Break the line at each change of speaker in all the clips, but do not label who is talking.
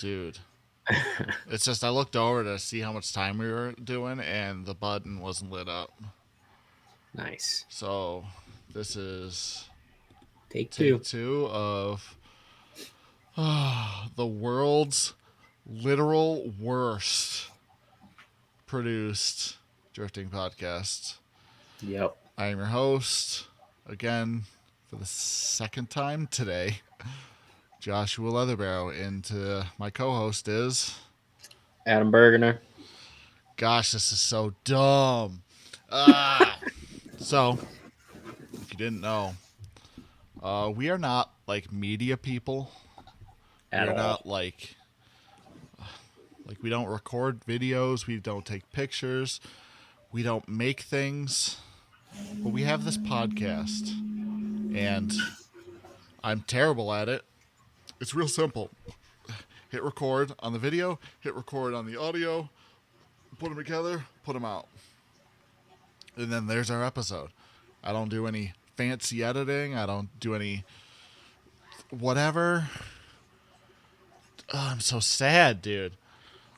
dude. It's just I looked over to see how much time we were doing, and the button wasn't lit up.
Nice.
So this is
Take
take
two.
two of the world's literal worst produced drifting podcast.
Yep.
I am your host, again, for the second time today, Joshua Leatherbarrow, and my co-host is...
Adam Bergener.
Gosh, this is so dumb. So, if you didn't know, we are not like media people.
At
We are
all.
not like we don't record videos. We don't take pictures. We don't make things. But we have this podcast, and I'm terrible at it. It's real simple. Hit record on the video, hit record on the audio, put them together, put them out. And then there's our episode. I don't do any fancy editing. I don't do any whatever. I'm so sad, dude.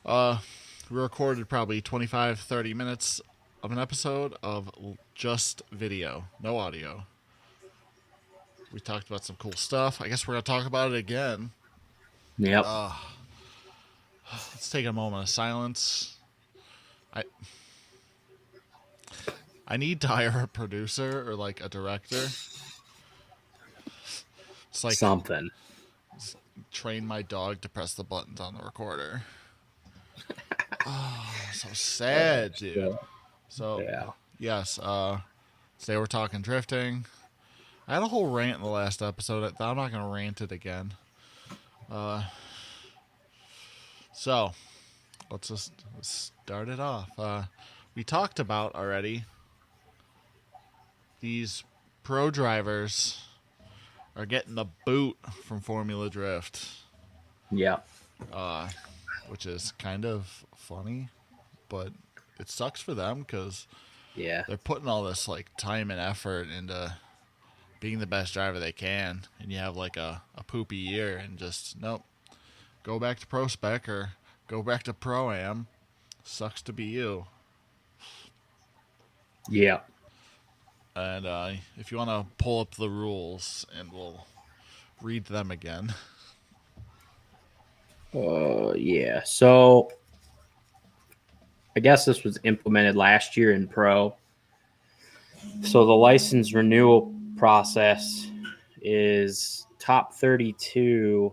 We recorded probably 25, 30 minutes of an episode of just video, no audio. We talked about some cool stuff. I guess we're going to talk about it again.
Yep.
Let's take a moment of silence. I need to hire a producer or like a director. It's like
Something.
train my dog to press the buttons on the recorder. Oh, so sad, dude. So
Yeah.
yes, today we're talking drifting. I had a whole rant in the last episode. I'm not gonna rant it again. So let's start it off. We talked about already. These pro drivers are getting the boot from Formula Drift,
Yeah.
which is kind of funny, but it sucks for them because
Yeah.
they're putting all this like time and effort into being the best driver they can, and you have like a poopy year and just nope, go back to pro spec or go back to pro am. Sucks to be you.
Yeah.
And if you want to pull up the rules, and we'll read them again.
Yeah. So I guess this was implemented last year in pro. So the license renewal process is top 32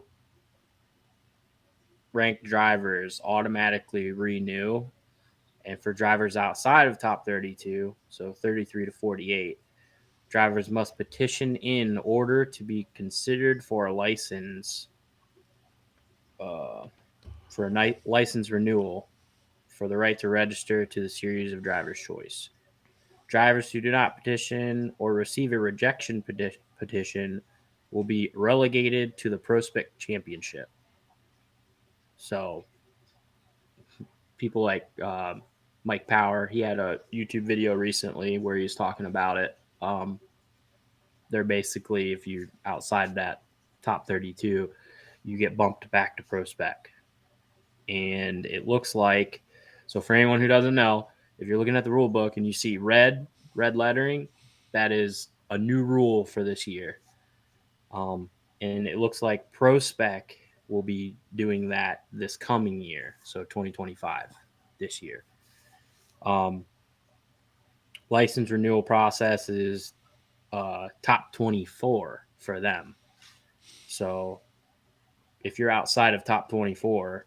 ranked drivers automatically renew. And for drivers outside of top 32, so 33 to 48, drivers must petition in order to be considered for a license for a license renewal for the right to register to the series of driver's choice. Drivers who do not petition or receive a rejection petition will be relegated to the Pro Spec Championship. So people like Mike Power, he had a YouTube video recently where he's talking about it. They're basically, if you're outside that top 32, you get bumped back to Pro Spec. And it looks like, so for anyone who doesn't know, if you're looking at the rule book and you see red lettering, that is a new rule for this year. And it looks like Pro Spec will be doing that this coming year, so 2025, this year. License renewal process is top 24 for them. So if you're outside of top 24,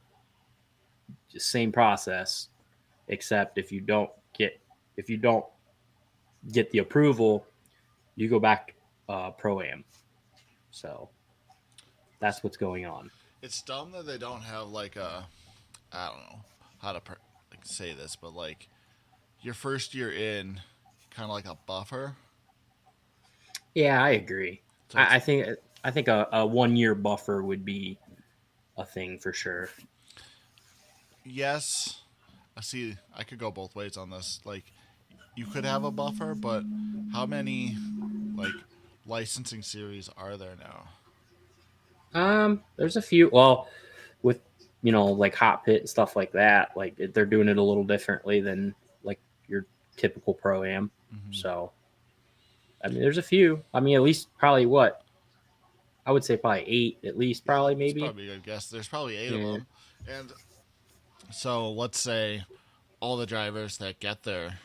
same process, except if you don't get the approval, you go back pro am. So that's what's going on.
It's dumb that they don't have like a, I don't know how to say this, but like your first year in, kind of like a buffer.
Yeah, I agree.
So
I think a 1 year buffer would be a thing for sure.
Yes, I see. I could go both ways on this. Like, you could have a buffer, but how many like licensing series are there now?
There's a few. Well, with like hot pit and stuff like that, like they're doing it a little differently than like your typical pro-am.
Mm-hmm.
So, I mean, there's a few. I mean, at least probably what? I would say probably 8 at least, probably
It's
maybe.
probably a good guess. There's probably 8 of
Yeah.
them. And so let's say all the drivers that get their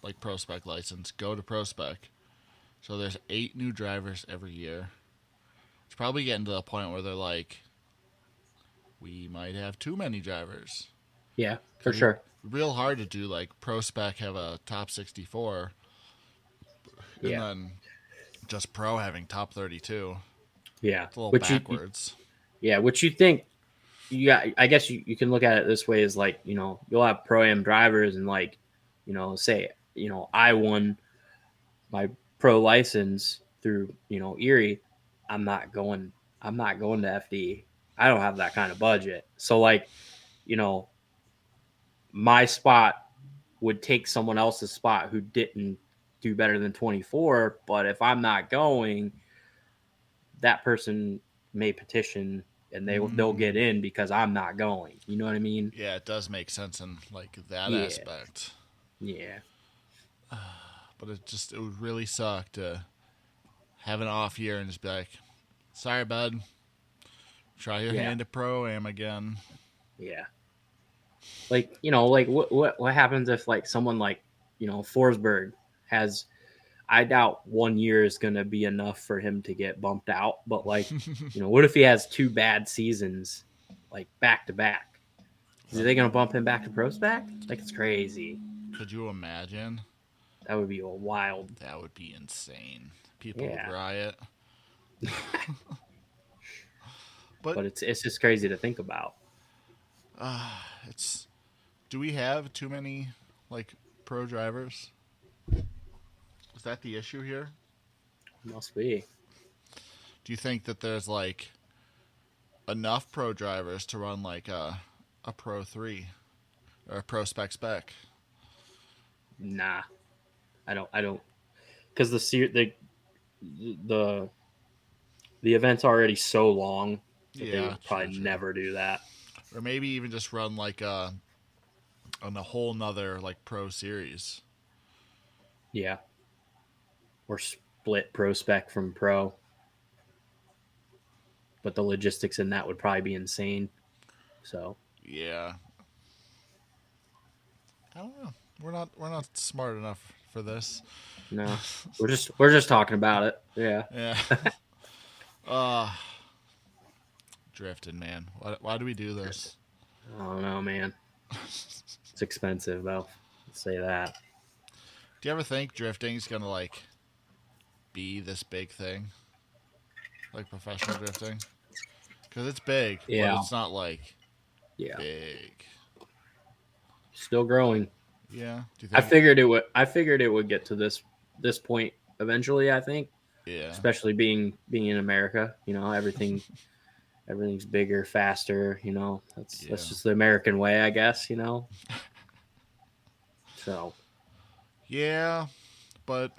like pro spec license go to pro spec. So there's 8 new drivers every year. It's probably getting to the point where they're like, we might have too many drivers.
Yeah, for sure.
Real hard to do like pro spec have a top 64 and
Yeah.
then just pro having top 32.
Yeah.
It's a little backwards.
Which you think I guess you can look at it this way is like, you'll have pro-am drivers and like, say, I won my pro license through, Erie. I'm not going to FD. I don't have that kind of budget. So like, my spot would take someone else's spot who didn't do better than 24. But if I'm not going, that person may petition and they'll get in because I'm not going. You know what I mean?
Yeah, it does make sense in like that
Yeah.
aspect.
Yeah.
But it would really suck to have an off year and just be like, sorry, bud. Try your hand at pro-am again.
Yeah. Like, like what happens if like someone like, Forsberg has, I doubt 1 year is going to be enough for him to get bumped out. But like, what if he has 2 bad seasons, like back to back? Are they going to bump him back to pro spec? Like, it's crazy.
Could you imagine?
That would be a wild.
That would be insane. People would riot.
But it's just crazy to think about.
Do we have too many like pro drivers? Is that the issue here?
Must be.
Do you think that there's like enough pro drivers to run like a pro 3 or a pro spec?
Nah, I don't, because the event's already so long that they would probably never do that.
Or maybe even just run like on a whole nother like pro series.
Yeah. Or split pro spec from pro. But the logistics in that would probably be insane. So
yeah, I don't know. We're not smart enough for this.
No, we're just talking about it. Yeah.
Yeah. Drifting, man. Why do we do this?
I don't know, man. It's expensive, though. Let's say that.
Do you ever think drifting's gonna like be this big thing, like professional drifting? Because it's big, but it's not like big.
Still growing.
Yeah. Do you think?
I figured it would get to this point eventually. I think.
Yeah.
Especially being in America, everything's bigger, faster. That's just the American way, I guess. So.
Yeah, but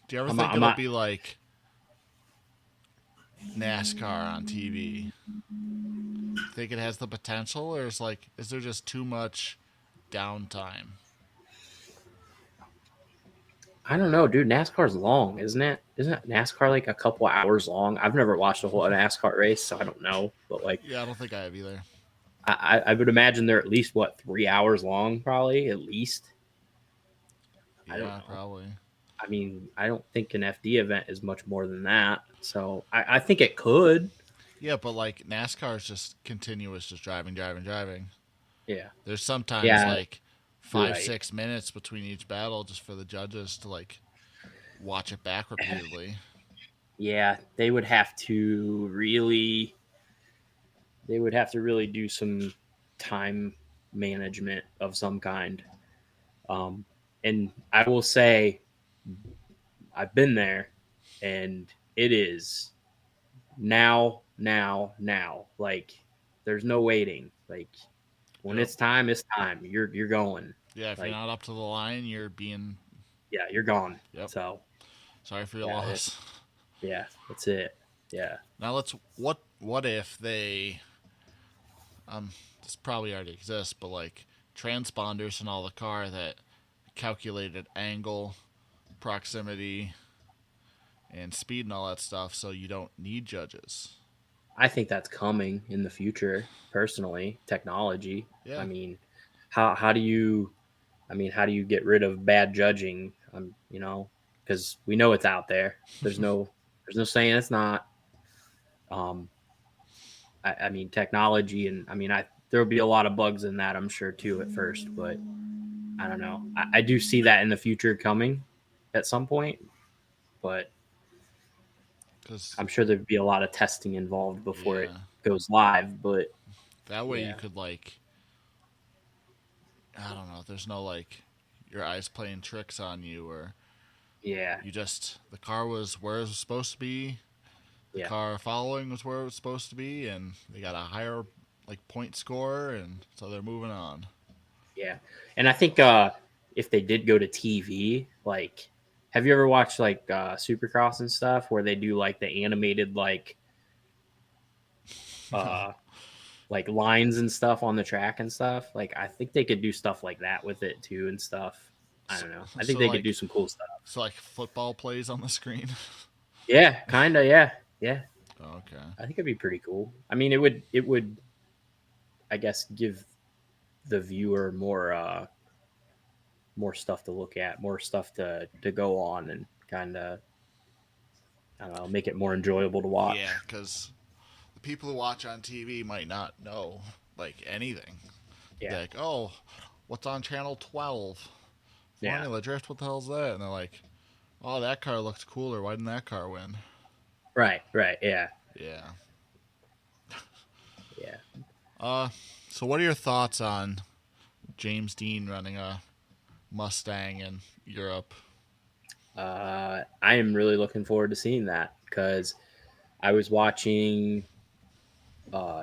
do you ever think it'll be like NASCAR on TV? Think it has the potential, or is there just too much downtime?
I don't know, dude. NASCAR's long, isn't it? Isn't NASCAR like a couple hours long? I've never watched a whole NASCAR race, so I don't know. But like,
yeah, I don't think I have either.
I would imagine they're at least 3 hours long, probably at least.
Yeah, I don't know. Probably.
I mean, I don't think an FD event is much more than that. So I think it could.
Yeah, but like NASCAR is just continuous, just driving.
Yeah.
There's sometimes like 5-6 minutes between each battle just for the judges to like watch it back repeatedly.
Yeah, they would have to really do some time management of some kind. And I will say I've been there and it is now. Like there's no waiting. Like when it's time, it's time. You're going.
Yeah, if you're not up to the line, you're being.
Yeah, you're gone.
Yep.
So
sorry for your loss.
Yeah, that's it. Yeah.
Now what if they this probably already exists, but like transponders in all the car that calculated angle, proximity, and speed and all that stuff, so you don't need judges.
I think that's coming in the future. Personally, technology. I
Yeah,
mean, how do you? I mean, how do you get rid of bad judging? You know, because we know it's out there. There's no saying it's not. Um, I mean, technology, and I mean, there'll be a lot of bugs in that, I'm sure too at first, but I don't know. I do see that in the future coming at some point, but
because
I'm sure there'd be a lot of testing involved before it
yeah,
goes live. But
that way you
yeah,
could like, I don't know. There's no like your eyes playing tricks on you, or
yeah,
you just the car was where it was supposed to be. The
yeah,
car following was where it was supposed to be, and they got a higher like point score, and so they're moving on.
yeah. And I think if they did go to TV, like, have you ever watched like Supercross and stuff where they do like the animated
No,
uh like lines and stuff on the track and stuff? Like, I think they could do stuff like that with it too and stuff. I
so,
don't know. I think
so
they could do
like
some cool stuff.
so like football plays on the screen.
Yeah, kind of. Yeah, yeah.
Okay.
I think it'd be pretty cool. I mean, it would, I guess, give the viewer more stuff to look at, more stuff to go on, and kind of, I don't know, make it more enjoyable to
Yeah,
watch.
because the people who watch on TV might not know like anything.
Yeah,
They're like, oh, what's on channel 12?
yeah,
Formula Drift, what the hell's that? And they're like, oh, that car looks cooler. Why didn't that car win?
right, right, yeah,
Yeah.
yeah.
Uh, so what are your thoughts on James Dean running a Mustang in Europe?
I am really looking forward to seeing that because I was watching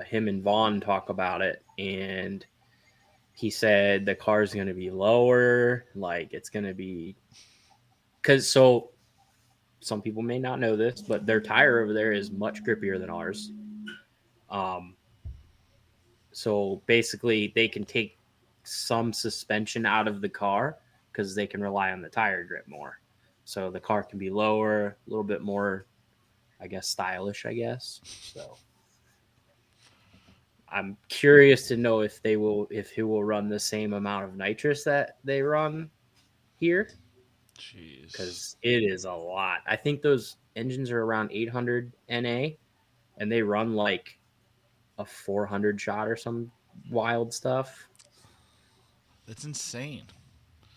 him and Vaughn talk about it, and he said the car's going to be lower, like it's going to be because so some people may not know this, but their tire over there is much grippier than ours. Um, so basically, they can take some suspension out of the car because they can rely on the tire grip more. So the car can be lower, a little bit more, I guess, stylish. I guess so. I'm curious to know if he will run the same amount of nitrous that they run here
Jeez.
because it is a lot. I think those engines are around 800 NA and they run like a 400 shot or some wild stuff.
That's insane.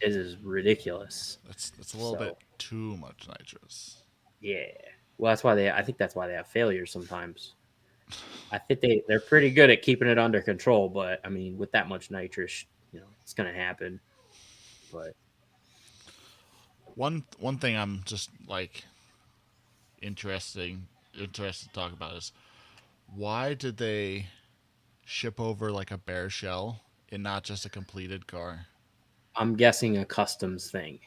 It is ridiculous.
That's a little bit
So
too much nitrous.
yeah, well that's why they. I think that's why they have failures sometimes. I think they're pretty good at keeping it under control, but I mean with that much nitrous, it's gonna happen. But
One thing I'm just like interested to talk about is why did they ship over like a bare shell and not just a completed car?
I'm guessing a customs thing.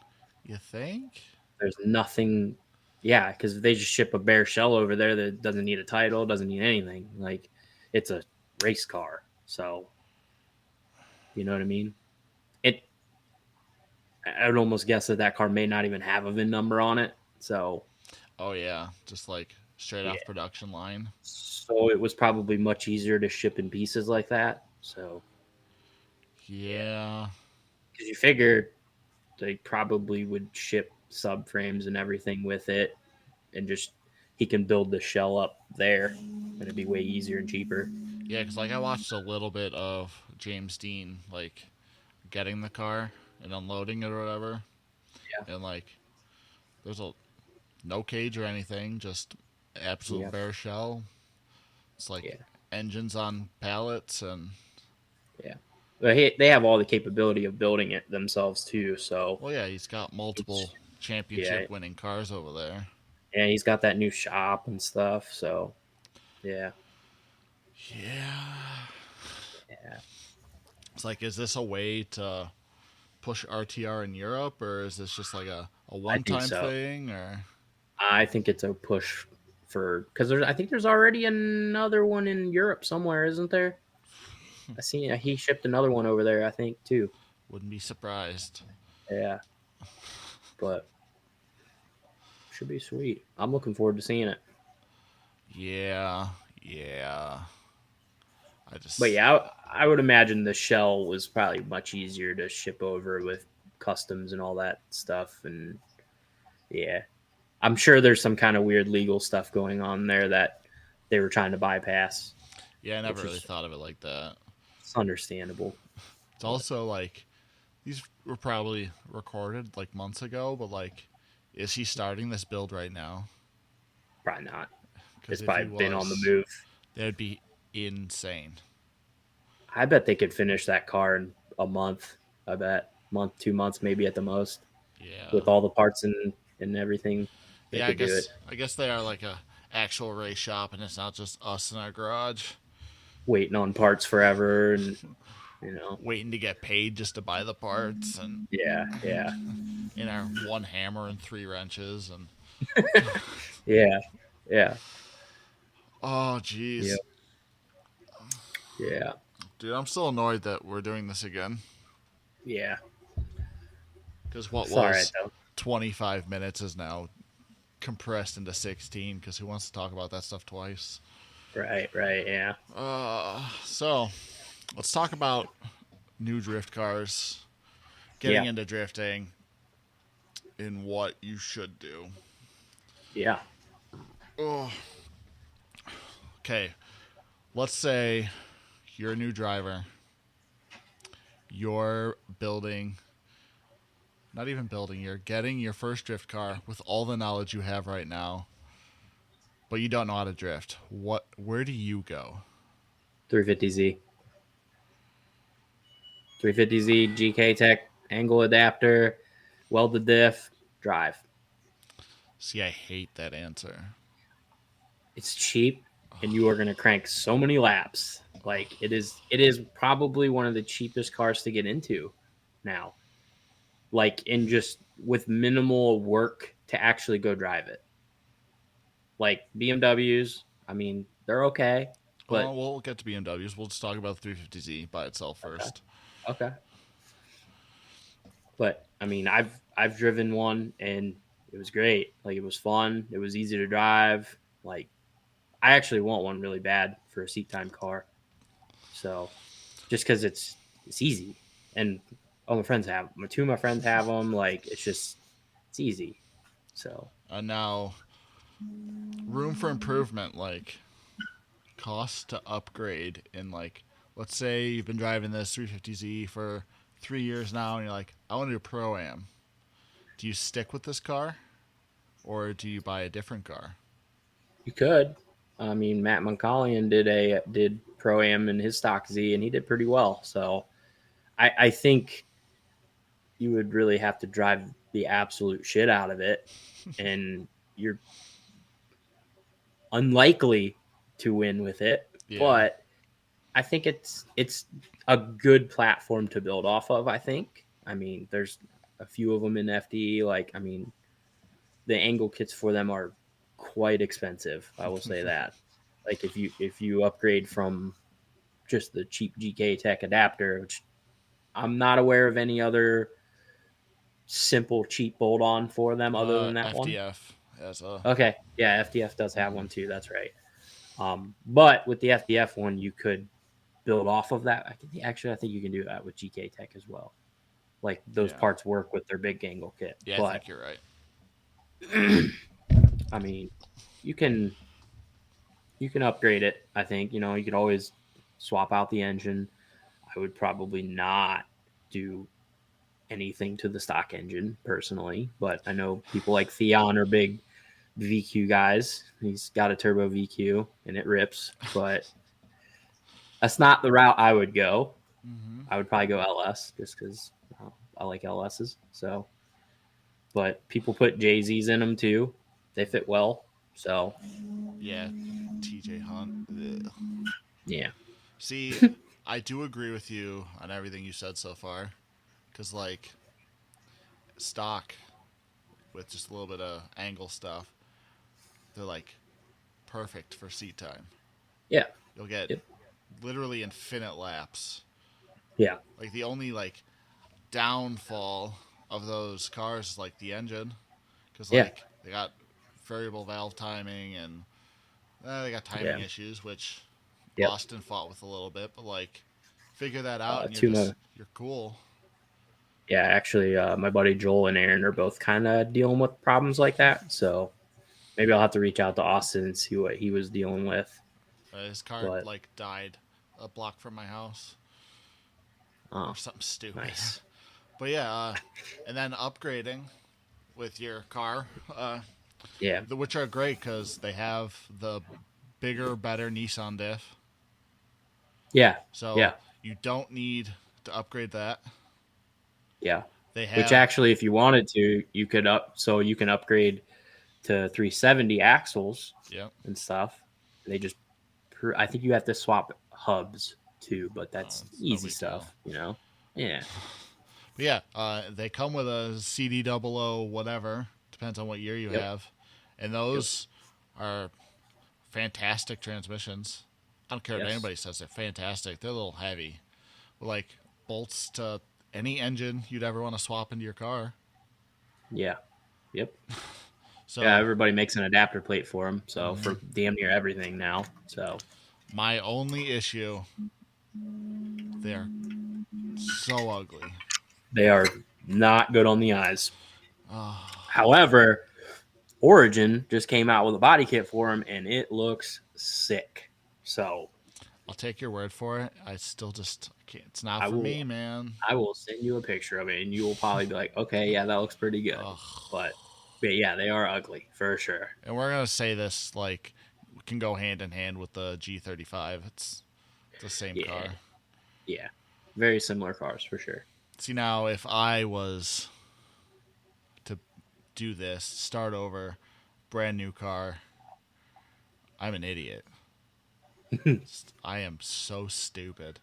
You think?
There's nothing. Yeah, because they just ship a bare shell over there that doesn't need a title, doesn't need anything. Like it's a race car, so you know what I mean. It. I would almost guess that car may not even have a VIN number on it. So
Oh yeah, just like straight
yeah.
off production line.
So it was probably much easier to ship in pieces like that. So yeah,
Yeah.
because you figure they probably would ship subframes and everything with it, and just he can build the shell up there, and it'd be way easier and cheaper.
Yeah, cuz like I watched a little bit of James Dean like getting the car and unloading it or whatever.
Yeah,
And like there's a no cage or anything, just absolute
yeah,
bare shell. It's like
yeah,
engines on pallets and
yeah. But they have all the capability of building it themselves too. So
well yeah, he's got multiple
it's yeah,
championship winning cars over there.
and he's got that new shop and stuff. So yeah,
Yeah.
yeah.
It's like is this a way to push RTR in Europe or is this just like a
I
one
think
time
so.
thing or
I think it's a push for because I think there's already another one in Europe somewhere, isn't there? I seen he shipped another one over there, I think, too.
Wouldn't be surprised.
Yeah, but should be sweet. I'm looking forward to seeing it.
Yeah, yeah. I
But
just,
yeah, I would imagine the shell was probably much easier to ship over with customs and all that stuff. And yeah, I'm sure there's some kind of weird legal stuff going on there that they were trying to bypass,
yeah, I never
which
really
is
thought of it like that.
it's understandable.
It's
But
also like these were probably recorded like months ago, but like, is he starting this build right now?
probably not.
Because
It's
if he
probably been on the
was,
move.
that'd be insane.
I bet they could finish that car in a month. I bet month, 2 months, maybe at the most,
Yeah,
with all the parts and everything. They
yeah. I
could do it.
guess I guess they are like a actual race shop, and it's not just us in our garage
Waiting on parts forever, and you know,
waiting to get paid just to buy the parts, and
yeah, yeah,
in our one hammer and three wrenches, and
yeah, yeah,
oh
yeah,
jeez,
yeah,
dude, I'm still annoyed that we're doing this again.
yeah.
Because what
It's all right
was
though.
25 minutes is now compressed into 16. Because who wants to talk about that stuff twice?
Right, right, yeah,
So let's talk about new drift cars, getting
yeah,
into drifting, and what you should do.
yeah.
Oh, okay. Let's say you're a new driver. You're building, not even building, you're getting your first drift car with all the knowledge you have right now, but you don't know how to drift. Where do you go?
350Z, 350Z, GK Tech angle adapter, welded diff, drive.
See, I hate that answer.
It's cheap, and you are going to crank so many laps. Like it is probably one of the cheapest cars to get into now. Like in just with minimal work to actually go drive it. Like BMWs, I mean, they're okay,
Well,
but
we'll get to BMWs. We'll just talk about the 350Z by itself
okay,
first.
okay. But I mean, I've driven one and it was great. Like it was fun. It was easy to drive. Like I actually want one really bad for a seat time car. So just because it's easy and all my friends have them. Two of my friends have them. Like it's easy. So
Now, room for improvement, like cost to upgrade. And like, let's say you've been driving this 350Z for 3 years now, and you're like, I want to do Pro Am. Do you stick with this car, or do you buy a different car?
you could. I mean, Matt Moncalian did pro am in his stock Z, and he did pretty well. So I think you would really have to drive the absolute shit out of it, and you're unlikely to win with it.
Yeah,
But I think it's a good platform to build off of. I think. I mean, there's a few of them in FD. Like, I mean, the angle kits for them are quite expensive. I will say that. Like, if you upgrade from just the cheap GK Tech adapter, which I'm not aware of any other simple cheap bolt on for them other than that one.
FDF as a
Okay, yeah, FDF does have one too. That's right. But with the FDF one, you could build off of that. Actually, I think you can do that with GK Tech as well. Like those
yeah,
parts work with their big angle kit.
yeah. I
But
think you're right.
I mean, you can upgrade it. I think you could always swap out the engine. I would probably not do anything to the stock engine personally, but I know people like Theon are big VQ guys. He's got a turbo VQ and it rips, but that's not the route I would go.
Mm-hmm.
I would probably go LS just because I like LSs. So, but people put JZs in them too. They fit well. So,
Yeah, TJ Hunt. Ugh.
yeah,
See, I do agree with you on everything you said so far, because like stock with just a little bit of angle stuff, they're like perfect for seat time.
yeah,
You'll get
yep.
literally infinite laps.
Yeah.
Like the only like downfall of those cars is like the engine, because
Yeah.
like they got variable valve timing and they got timing
Yeah.
issues, which
Yep.
Austin fought with a little bit, but like figure that out and
Tuna.
you're cool.
Yeah, actually, my buddy Joel and Aaron are both kind of dealing with problems like that. So maybe I'll have to reach out to Austin and see what he was dealing with.
His car
But
like died a block from my house or
oh,
something stupid.
nice.
But yeah, and then upgrading with your car,
Yeah.
which are great because they have the bigger, better Nissan diff.
Yeah.
So
Yeah.
you don't need to upgrade that.
Yeah.
They
Which
have,
actually, if you wanted to, you could you can upgrade to 370 axles
yep.
and stuff. They just, I think you have to swap hubs too, but that's
It's no
easy
big deal.
stuff, you know? Yeah.
But yeah, they come with a CD00 whatever, depends on what year you
Yep.
have, and those are fantastic transmissions. I don't care if
Yes.
anybody says they're fantastic. They're a little heavy, like bolts to any engine you'd ever want to swap into your car.
Yeah. Yep.
So
Yeah, everybody makes an adapter plate for them, so for damn near everything now. So
my only issue, they're so ugly.
they are not good on the eyes.
Oh,
However, Origin just came out with a body kit for them, and it looks sick. So
I'll take your word for it. I still just can't. It's not
I
for
will,
me, man.
I will send you a picture of it, and you will probably be like, "Okay, yeah, that looks pretty good."
Ugh.
But yeah, they are ugly for sure.
And we're gonna say this like can go hand in hand with the G35. It's the same
Yeah,
car.
yeah, very similar cars for sure.
See, now if I was to do this, start over, brand new car, I'm an idiot. I am so stupid.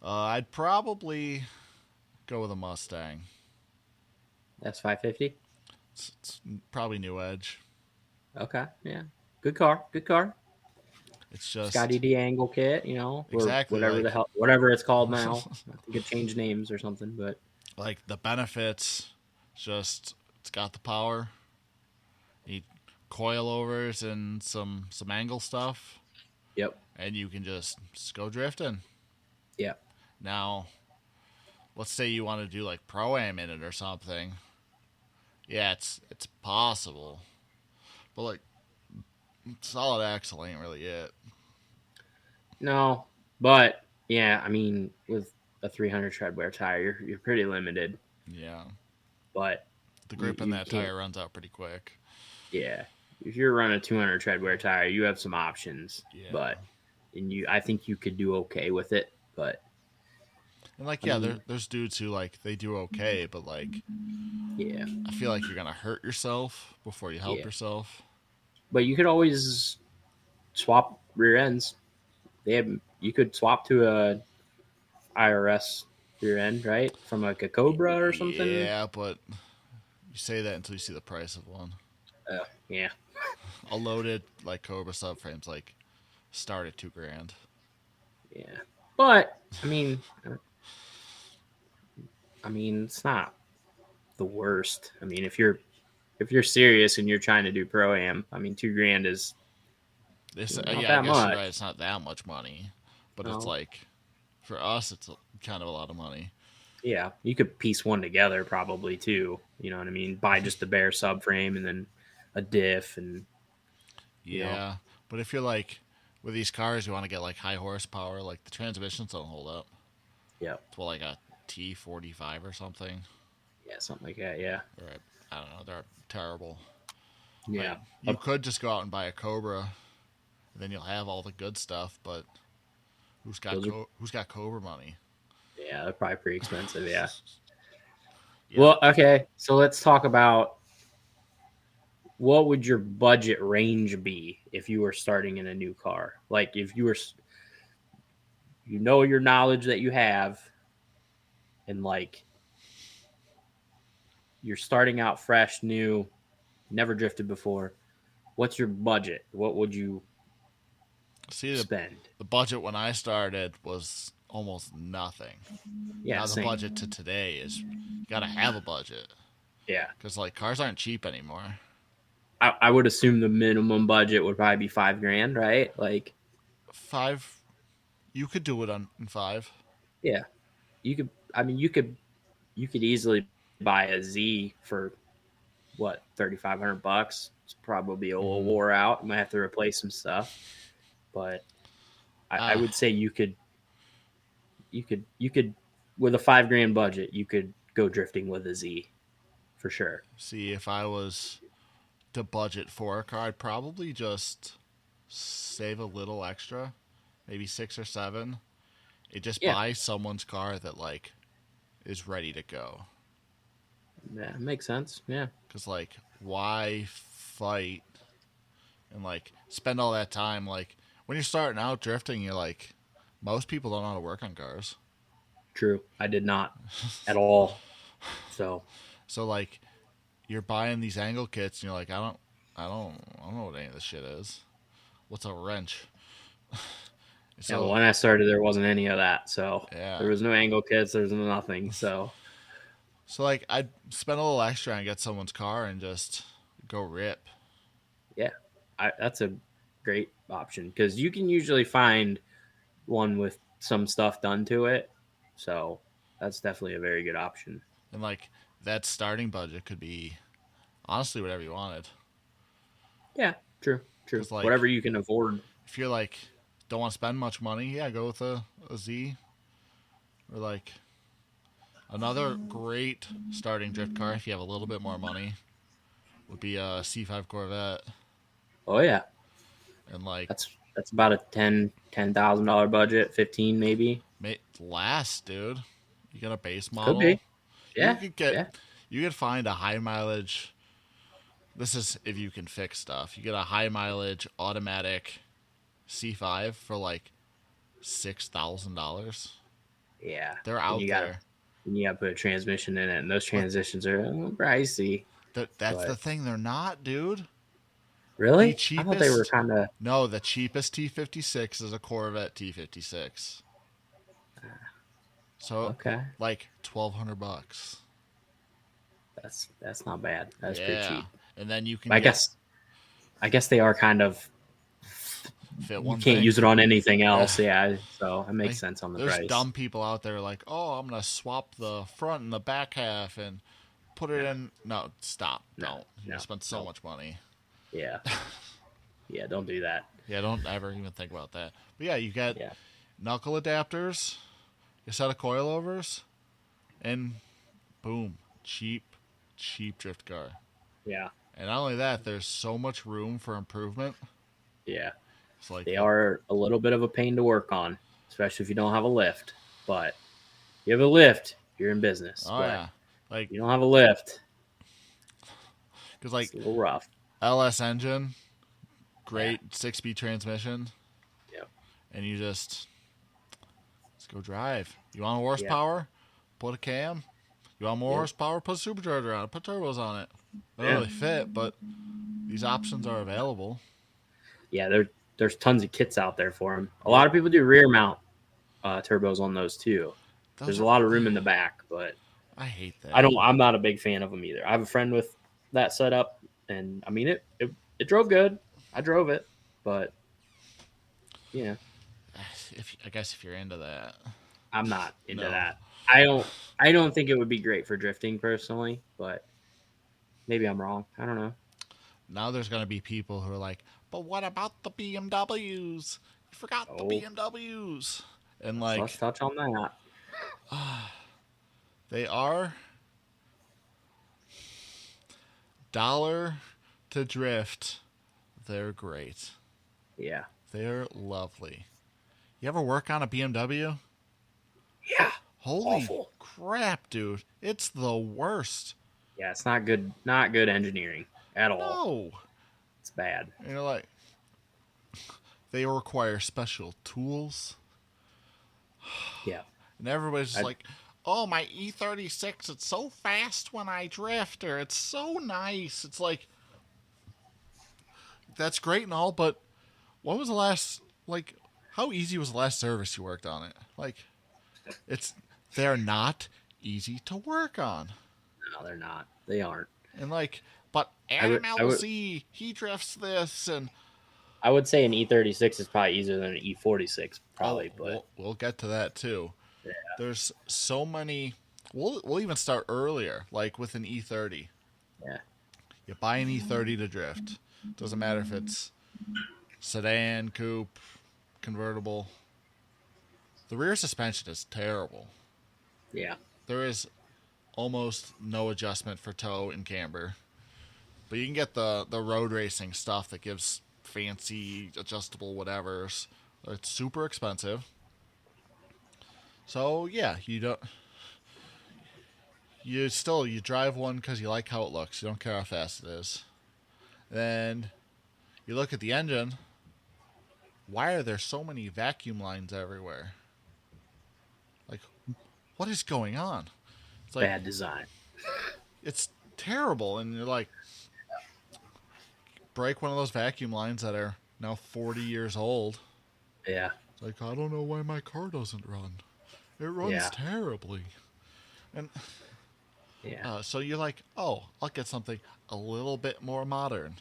I'd probably go with a Mustang.
That's 550.
It's probably New Edge.
Okay, yeah, good car, good car.
It's just
Scotty D angle kit, you know, or
exactly
whatever
like
the hell, whatever it's called now. I think it changed names or something, but
like the benefits. Just it's got the power. You coilovers and some angle stuff,
yep,
and you can just go drifting.
yeah,
Now, let's say you want to do like pro-am in it or something. Yeah, it's possible, but like solid axle ain't really it.
no, but yeah, I mean, with a 300 tread wear tire, you're pretty limited,
Yeah,
but
the grip in
you
that
can't.
tire runs out pretty quick.
Yeah, if you're running a 200 tread wear tire, you have some options,
Yeah,
but I think you could do okay with it, but
and like
I
yeah,
mean,
there's dudes who like they do okay, but like
yeah,
I feel like you're gonna hurt yourself before you help
yeah,
yourself.
but you could always swap rear ends. You could swap to a IRS rear end, right? From like a Cobra or something.
Yeah, but you say that until you see the price of one.
Yeah.
A loaded like Cobra subframes like start at $2,000.
Yeah. But I mean it's not the worst. I mean if you're serious and you're trying to do pro am, I mean $2,000 is not
Yeah, I
that
guess you're
much.
right. It's not that much money, but it's
No.
like for us, it's kind of a lot of money.
Yeah. You could piece one together probably too. You know what I mean? Buy just the bare subframe and then a diff and you know.
Yeah, but if you're like with these cars, you want to get like high horsepower, like the transmissions don't hold up.
Yeah.
It's well, like a T45 or something.
Yeah, something like that, yeah.
Or I don't know. They're terrible.
Yeah.
Like, you could just go out and buy a Cobra, and then you'll have all the good stuff. But who's got Cobra money?
Yeah, they're probably pretty expensive, yeah.
Yeah.
Well, okay, so let's talk about what would your budget range be if you were starting in a new car? Like if you were, your knowledge that you have, and like you're starting out fresh, new, never drifted before. What's your budget? What would you
See,
spend.
the budget when I started was almost nothing.
Yeah,
Now the
same.
budget to today is you gotta have a budget
Yeah.
because like cars aren't cheap anymore.
I would assume the minimum budget would probably be $5,000, right? Like,
5, you could do it in 5.
yeah, you could. I mean, you could easily buy a Z for what, $3,500. It's probably a little wore out. You might have to replace some stuff, but I
Ah,
would say you could with a $5,000 budget, you could go drifting with a Z for sure.
see, if I was to budget for a car, I'd probably just save a little extra, maybe 6 or 7. It just
Yeah.
buy someone's car that like is ready to go.
Yeah, makes sense. Yeah.
Cause like, why fight and like spend all that time? Like when you're starting out drifting, you're like, most people don't know how to work on cars.
True. I did not at all. So
So like, you're buying these angle kits, and you're like, I don't know what any of this shit is. What's a wrench?
yeah, when I started, there wasn't any of that. So
Yeah.
there was no angle kits. There was nothing. So
So like, I'd spend a little extra and get someone's car and just go rip.
yeah, that's a great option because you can usually find one with some stuff done to it. So that's definitely a very good option.
And like, that starting budget could be honestly whatever you wanted.
Yeah, true.
'Cause, like,
Whatever you can afford.
If you're like, don't want to spend much money, yeah, go with a Z. Or like, another great starting drift car if you have a little bit more money would be a C5 Corvette.
Oh yeah,
And like,
that's about a $10,000 budget, 15 maybe.
last, dude. You get a base model.
Could be. Yeah,
You could find a high mileage. This is if you can fix stuff. You get a high mileage automatic C5 for like $6,000.
yeah.
They're out there.
And you got to put a transmission in it, and those transitions are pricey.
That's
But-
the thing. They're not, dude.
Really?
The
I thought they were
cheapest-
kind of.
No, the cheapest T56 is a Corvette T56. So
Okay,
like $1,200.
that's not bad. That's pretty cheap.
And then you can
I guess they are kind of.
fit
You
one
can't
thing.
use it on anything else. Yeah, so it makes
Like,
sense on the
There's
price.
dumb people out there like, oh, I'm gonna swap the front and the back half and put it in. No, stop. Don't. You spent so much money.
Yeah, yeah. Don't do that.
Yeah, don't ever even think about that. But yeah, you got
Yeah.
knuckle adapters, a set of coilovers, and boom, cheap drift car.
Yeah,
And not only that, there's so much room for improvement.
yeah.
It's like
They are a little bit of a pain to work on, especially if you don't have a lift. But if you have a lift, you're in business.
oh
But
yeah, like
if you don't have a lift,
because like
it's a little rough.
LS engine, great 6-speed transmission.
Yep.
And you let's go drive. You want horsepower? Put a cam. You want more horsepower? Put a supercharger on it. Put turbos on it. They don't really fit, but these options are available.
Yeah, there's tons of kits out there for them. A lot of people do rear mount turbos on those too. There's a lot of room in the back, but
I hate that.
I'm not a big fan of them either. I have a friend with that setup, and I mean it drove good. I drove it, but yeah,
I guess if you're into that,
I'm not into
No.
that. I don't think it would be great for drifting personally, but maybe I'm wrong. I don't know.
now there's gonna be people who are like, but what about the BMWs? You forgot the
Oh.
BMWs. And
So
like
let's touch on that.
they are dollar to drift. They're great.
Yeah.
They're lovely. You ever work on a BMW?
Yeah.
Holy
Awful.
crap, dude. It's the worst.
Yeah, it's not good engineering at all.
No.
It's bad.
And you're like, they require special tools.
Yeah.
And everybody's just like, oh, my E36, it's so fast when I drift, or it's so nice. It's like, that's great and all, but when was the last like, how easy was the last service you worked on it? Like, they're not easy to work on.
No, they're not. They aren't.
And like, but Adam LZ, he drifts this, and
I would say an E36 is probably easier than an E46, probably. But
we'll get to that too.
yeah,
There's so many. We'll even start earlier, like with an E30.
yeah,
You buy an E30 to drift. Doesn't matter if it's sedan, coupe, convertible. The rear suspension is terrible.
yeah.
There is almost no adjustment for toe and camber. But you can get the road racing stuff that gives fancy adjustable whatevers. It's super expensive. So yeah, you drive one because you like how it looks. You don't care how fast it is. Then you look at the engine. Why are there so many vacuum lines everywhere? Like, what is going on? It's like
Bad design.
It's terrible, and you're like, break one of those vacuum lines that are now 40 years old.
Yeah.
It's like, I don't know why my car doesn't run. It runs terribly. And so you're like, oh, I'll get something a little bit more modern.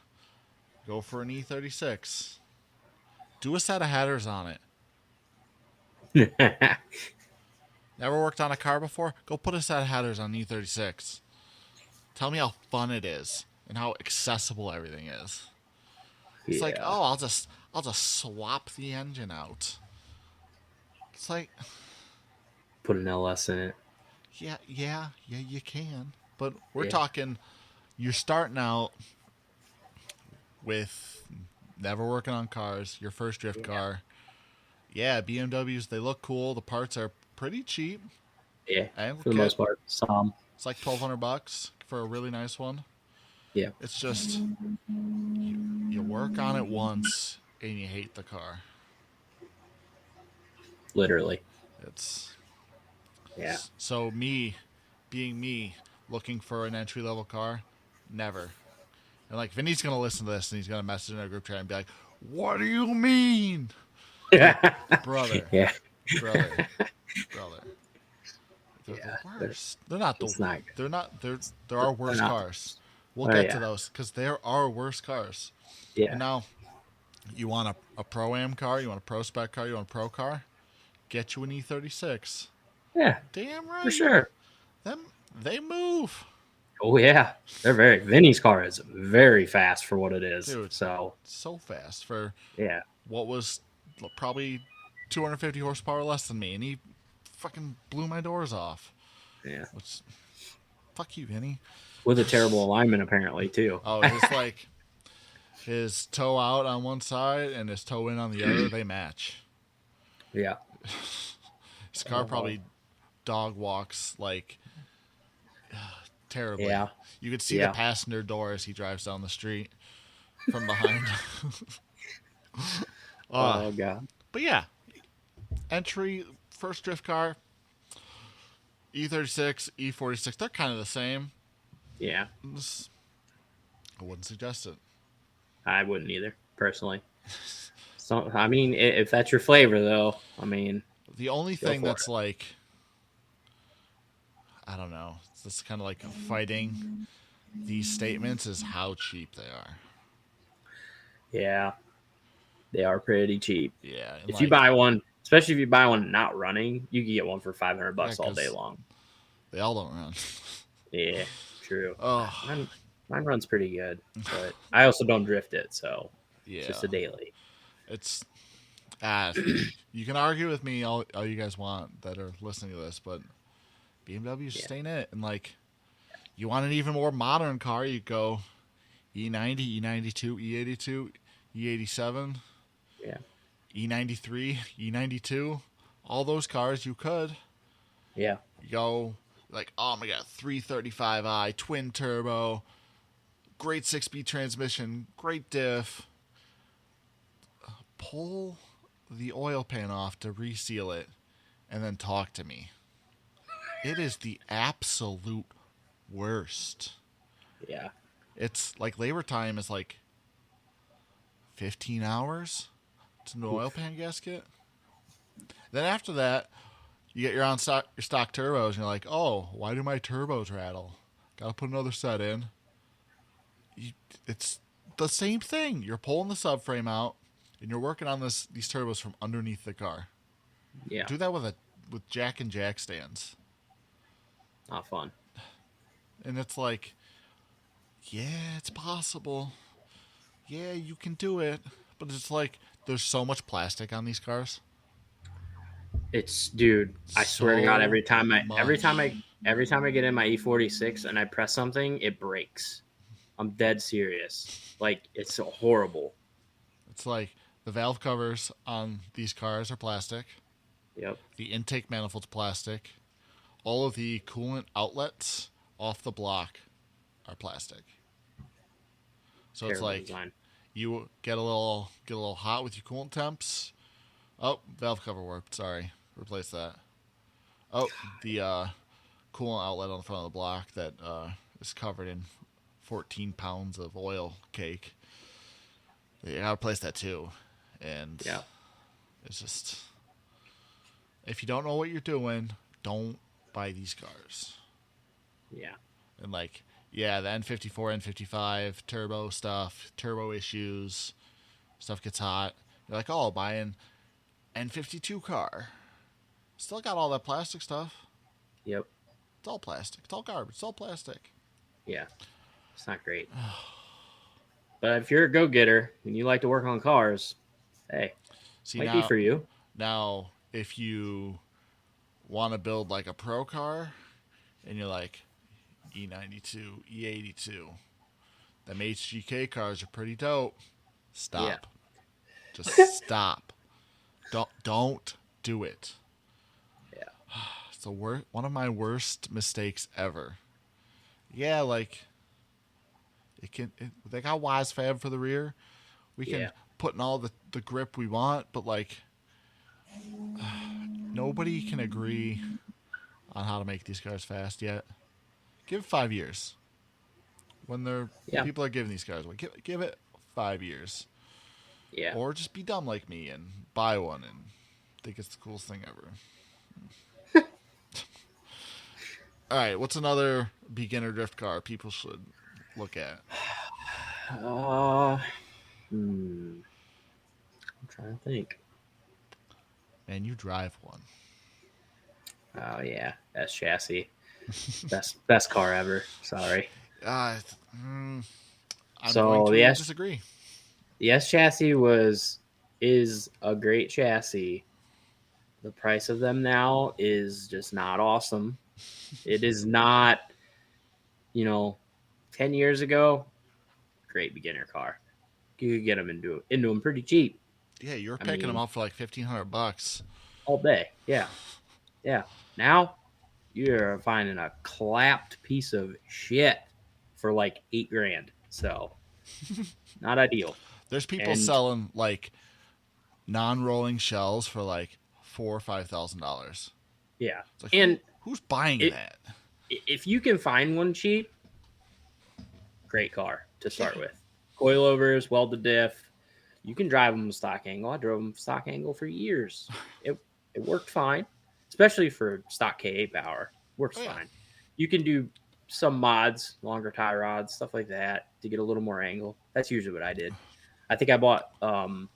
Go for an E36. Do a set of headers on it. Never worked on a car before? Go put a set of headers on E36. Tell me how fun it is and how accessible everything is. It's like, oh, I'll just swap the engine out. It's like,
put an LS in it.
Yeah, you can. But we're talking, you're starting out with never working on cars, your first drift car. Yeah, BMWs, they look cool. The parts are pretty cheap.
Yeah, for the most part. Some.
It's like $1,200 for a really nice one.
Yeah.
It's just, you work on it once and you hate the car.
Literally.
It's...
Yeah.
So me, being me, looking for an entry-level car, never. And like, Vinny's going to listen to this and he's going to message in our group chat and be like, what do you mean? Brother.
Yeah.
Brother. They're the worst. They're not the... There are worse cars. We'll get to those because there are worse cars.
Yeah.
And now, you want a Pro-Am car, you want a Pro-Spec car, you want a Pro car, get you an E36.
Yeah.
Damn right.
For sure.
They move.
Oh, yeah. Vinny's car is very fast for what it is.
Dude,
so
fast for
yeah.
What was probably 250 horsepower less than me, and he fucking blew my doors off.
Yeah.
Fuck you, Vinny.
With a terrible alignment, apparently, too.
Oh, it's like his toe out on one side and his toe in on the other, they match.
Yeah.
His car probably dog walks like terribly.
Yeah.
You could see the passenger door as he drives down the street from behind.
Oh, God.
But yeah, first drift car, E36, E46, they're kind of the same.
Yeah.
I wouldn't suggest it.
I wouldn't either, personally. So, I mean, if that's your flavor, though, I mean...
The only thing that's like... I don't know. It's kind of like fighting these statements is how cheap they are.
Yeah. They are pretty cheap.
Yeah.
If you buy one, especially if you buy one not running, you can get one for $500 all day long.
They all don't run.
Yeah, true.
Oh.
Mine runs pretty good, but I also don't drift it, so it's just a daily.
It's you can argue with me all you guys want that are listening to this, but BMW just ain't it. And like, you want an even more modern car, you go E90, E92, E82, E87, E93, E92, all those cars you could.
Yeah.
You go like, oh my god, 335i, twin turbo, great 6-speed transmission, great diff. Pull the oil pan off to reseal it and then talk to me. It is the absolute worst.
Yeah.
It's like labor time is like 15 hours It's an oil pan gasket. Then after that, you get your stock turbos, and you're like, oh, why do my turbos rattle? Got to put another set in. It's the same thing. You're pulling the subframe out, and you're working on these turbos from underneath the car.
Yeah.
Do that with jack and jack stands.
Not fun.
And it's like, yeah, it's possible. Yeah, you can do it. But it's like, there's so much plastic on these cars.
It's, dude, I swear to God, every time I get in my E46 and I press something, it breaks. I'm dead serious. Like, it's horrible.
It's like the valve covers on these cars are plastic.
Yep.
The intake manifold's plastic. All of the coolant outlets off the block are plastic. So
Terrible
it's like
design.
you get a little hot with your coolant temps. Oh, valve cover warped. Sorry, replace that. Oh, the coolant outlet on the front of the block that is covered in 14 pounds of oil cake. You gotta replace that too, and
yeah,
it's just, if you don't know what you're doing, don't buy these cars.
Yeah.
And like, yeah, the N54, N55 turbo stuff, turbo issues, stuff gets hot. You're like, oh, I'll buy an N52 car. Still got all that plastic stuff.
Yep.
It's all plastic. It's all garbage. It's all plastic.
Yeah. It's not great. But if you're a go-getter and you like to work on cars, hey, might be for you.
Now, if you want to build like a pro car and you're like, E92, E82, them HGK cars are pretty dope. Stop.
Yeah.
Just stop. Don't do it.
Yeah.
It's one of my worst mistakes ever. Yeah, like they got WASFAB for the rear. We can put in all the grip we want, but like nobody can agree on how to make these cars fast yet. Give it 5 years. When people are giving these cars away, give it 5 years.
Yeah.
Or just be dumb like me and buy one and think it's the coolest thing ever. All right, what's another beginner drift car people should look at?
I'm trying to think.
Man, you drive one.
Oh yeah, S chassis, best car ever. Sorry.
I'm
So
going to disagree.
The S chassis is a great chassis. The price of them now is just not awesome. It is not, 10 years ago, great beginner car. You could get them into them pretty cheap.
Yeah, you're picking them up for like $1,500
all day. Yeah. Now you're finding a clapped piece of shit for like $8,000. So not ideal.
There's people selling like non-rolling shells for like $4,000 or $5,000.
Yeah,
it's like, who's buying that?
If you can find one cheap, great car to start with. Coilovers, welded diff. You can drive them stock angle. I drove them stock angle for years. It worked fine, especially for stock K8 power. Works fine. You can do some mods, longer tie rods, stuff like that to get a little more angle. That's usually what I did. I think I bought. I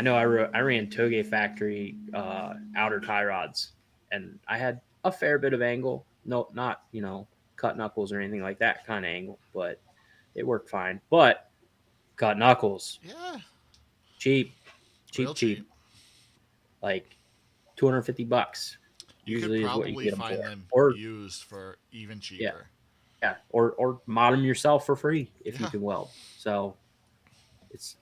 know I ran Toge Factory outer tie rods, and I had a fair bit of angle. No, not cut knuckles or anything like that kind of angle, but it worked fine. But cut knuckles, cheap, like $250. Usually is what you get them for.
Or used for even cheaper.
Yeah, or mod them yourself for free if you can weld. So it's,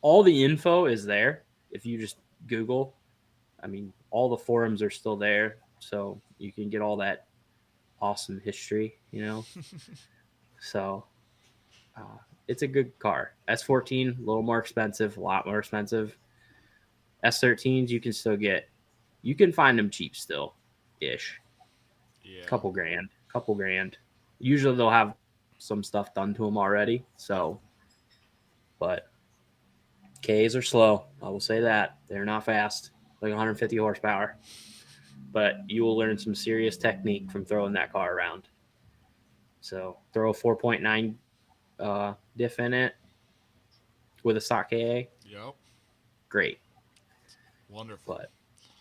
all the info is there if you just Google. All the forums are still there, so you can get all that awesome history, So it's a good car. S14, a little more expensive, a lot more expensive. S13s you can still get. You can find them cheap still, ish. Yeah. Couple grand. Usually they'll have some stuff done to them already. So, but Ks are slow. I will say that. They're not fast, like 150 horsepower. But you will learn some serious technique from throwing that car around. So throw a 4.9 diff in it with a stock KA.
Yep.
Great.
Wonderful.
But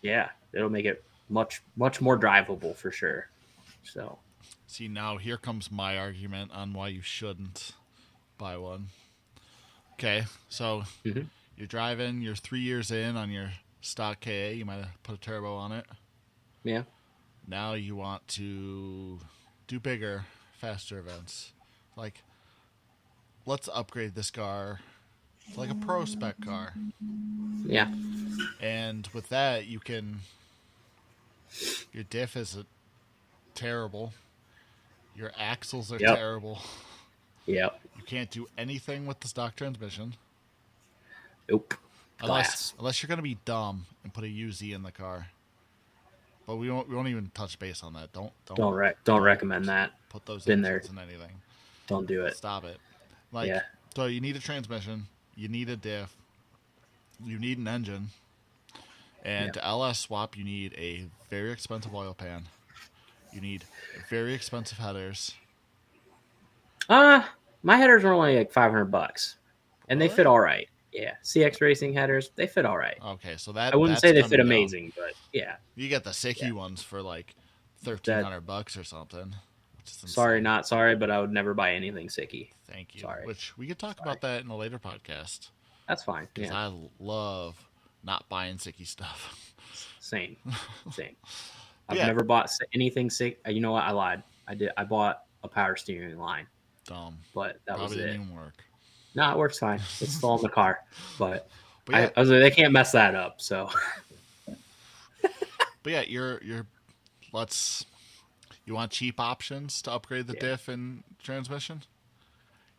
yeah, it'll make it much more drivable for sure. So
see, now here comes my argument on why you shouldn't buy one. Okay, so you're driving, you're 3 years in on your stock KA, you might have put a turbo on it.
Yeah.
Now you want to do bigger, faster events. Like, let's upgrade this car to like a pro spec car.
Yeah.
And with that, you can. Your diff is terrible. Your axles are terrible.
Yep.
You can't do anything with the stock transmission.
Nope.
Unless you're gonna be dumb and put a UZ in the car. But we won't even touch base on that. Don't
recommend that.
Put those
in
engines in anything.
Don't do it.
Stop it. Like, so you need a transmission, you need a diff, you need an engine, and to LS swap you need a very expensive oil pan. You need very expensive headers.
My headers are only like $500, and they fit all right. Yeah, CX Racing headers, they fit all right.
Okay, so that
I wouldn't say they fit amazing, but yeah.
You get the Sicky ones for like $1,300 or something.
Sorry, not sorry, but I would never buy anything Sicky.
Thank you. Sorry. Which we could talk about that in a later podcast.
That's fine.
Because I love not buying Sicky stuff.
Same. I've never bought anything sick. You know what? I lied. I bought a power steering line.
Dumb.
But that
Probably
was it.
Didn't even work.
No, it works fine. It's still in the car. But I was like, they can't mess that up. So.
But yeah, you want cheap options to upgrade the diff and transmission?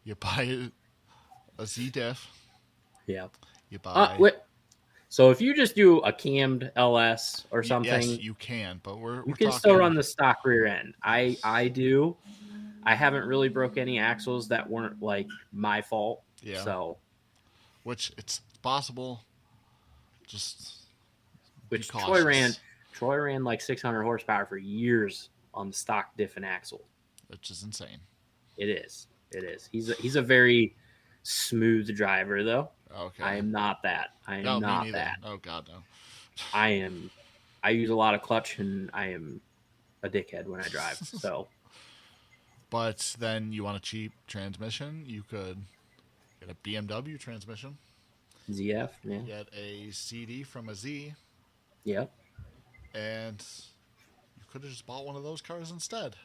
You buy a Z diff.
Yeah.
You buy.
So if you just do a cammed LS or something,
yes, you can. But we're
can
talking...
still run the stock rear end. I do. I haven't really broke any axles that weren't like my fault.
Yeah.
So.
Which it's possible.
Which Troy ran like 600 horsepower for years on the stock diff and axle,
which is insane.
It is. He's a very smooth driver, though.
Okay.
I am not that. I am not that.
Oh God, no.
I am. I use a lot of clutch, and I am a dickhead when I drive. So.
But then you want a cheap transmission? You could get a BMW transmission.
ZF, yeah.
Get a CD from a Z.
Yep.
And you could have just bought one of those cars instead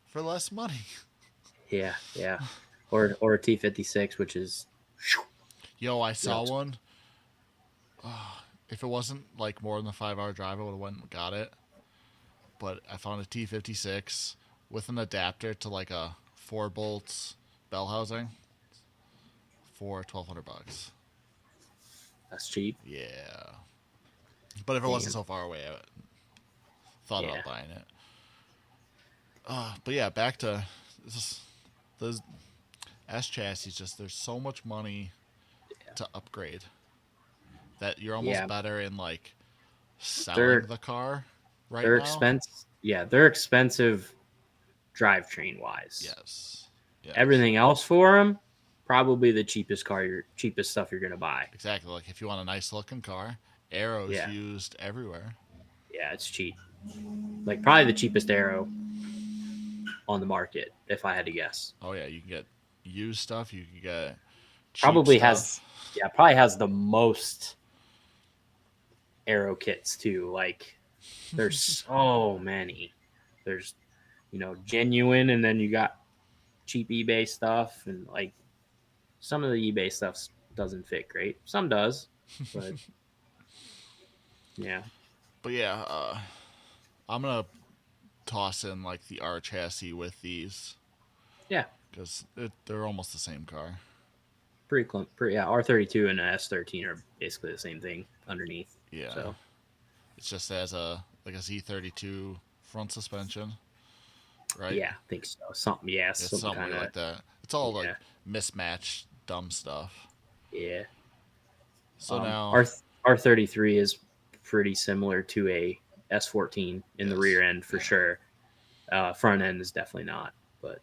for less money.
Yeah. Or a T56, which is.
Yo, I saw one. If it wasn't like more than a 5-hour drive, I would have went and got it. But I found a T56 with an adapter to like a 4-bolt bell housing for $1,200.
That's cheap.
Yeah. But if it wasn't so far away, I thought about buying it. But yeah, back to the S chassis. Just there's so much money to upgrade that you're almost better in like selling the car right now.
They're expensive drivetrain wise.
Yes.
Everything else for them, probably the cheapest stuff you're gonna buy.
Exactly. Like if you want a nice looking car, Aero's used everywhere. Yeah,
it's cheap. Like probably the cheapest Aero on the market, if I had to guess.
Oh yeah, you can get used stuff. You can get
probably
stuff.
has the most Aero kits too. Like there's so many. There's genuine, and then you got cheap eBay stuff, and like some of the eBay stuff doesn't fit great. Some does, but yeah.
But yeah, I'm gonna toss in like the R chassis with these.
Yeah,
because they're almost the same car.
Pretty yeah. R32 and an S13 are basically the same thing underneath.
Yeah.
So
it's just as a Z32 front suspension, right?
Yeah, I think so. Something
something like that. It's all like mismatched, dumb stuff.
Yeah.
So now,
R33 is pretty similar to a S14 in the
yes,
rear end for sure. Front end is definitely not, but